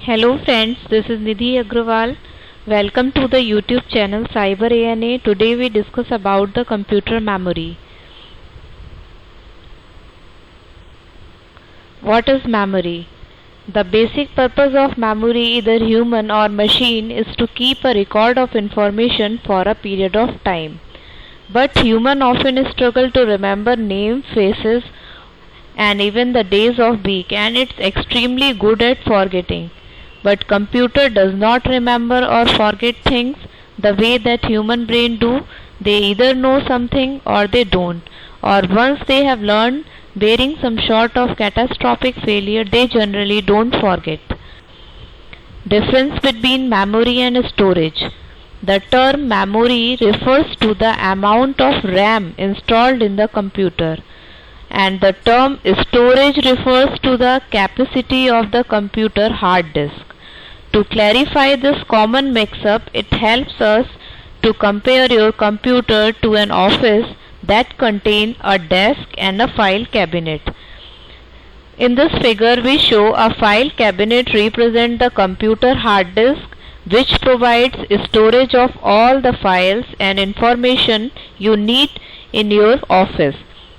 Hello friends, this is Nidhi Agrawal. Welcome to the YouTube channel Cyber ANA. Today we discuss about the computer memory. What is memory? The basic purpose of memory, either human or machine, is to keep a record of information for a period of time. But human often struggle to remember names, faces, and even the days of week, and it's extremely good at forgetting. But computer does not remember or forget things the way that human brain do. They either know something or they don't, or once they have learned, bearing some sort of catastrophic failure, they generally don't forget. Difference between memory and storage. The term memory refers to the amount of RAM installed in the computer, and the term storage refers to the capacity of the computer hard disk. To clarify this common mix-up, it helps us to compare your computer to an office that contains a desk and a file cabinet. In this figure, we show a file cabinet represent the computer hard disk, which provides storage of all the files and information you need in your office.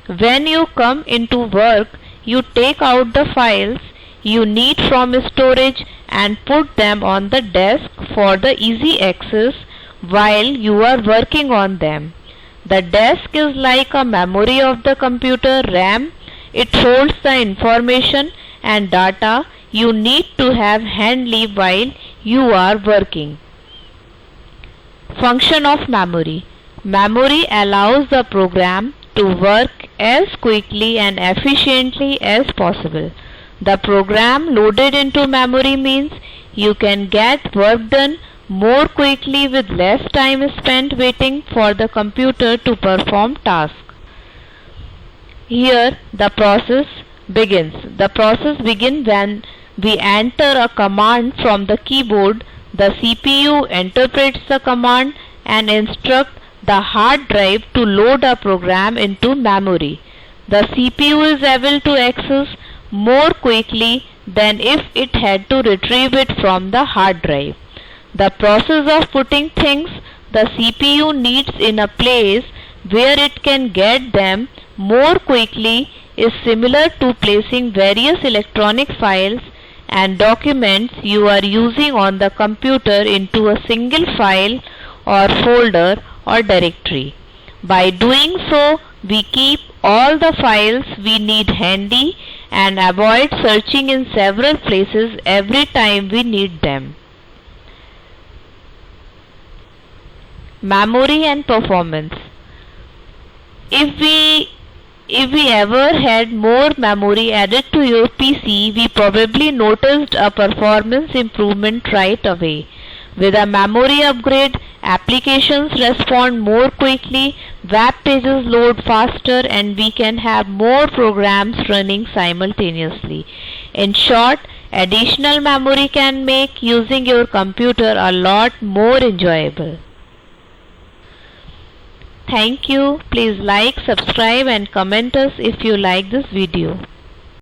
When you come into work, you take out the files you need from storage and put them on the desk for the easy access while you are working on them. The desk is like a memory of the computer RAM. It holds the information and data you need to have handy while you are working. Function of memory. Memory allows the program to work as quickly and efficiently as possible. The program loaded into memory means you can get work done more quickly with less time spent waiting for the computer to perform tasks. Here the process begins. The process begins when we enter a command from the keyboard. The CPU interprets the command and instructs the hard drive to load a program into memory. The CPU is able to access more quickly than if it had to retrieve it from the hard drive. The process of putting things the CPU needs in a place where it can get them more quickly is similar to placing various electronic files and documents you are using on the computer into a single file or folder or directory. By doing so, we keep all the files we need handy and avoid searching in several places every time we need them. Memory and performance. If we ever had more memory added to your PC, we probably noticed a performance improvement right away. With a memory upgrade, applications respond more quickly, web pages load faster, and we can have more programs running simultaneously. In short, additional memory can make using your computer a lot more enjoyable. Thank you. Please like, subscribe and comment us if you like this video.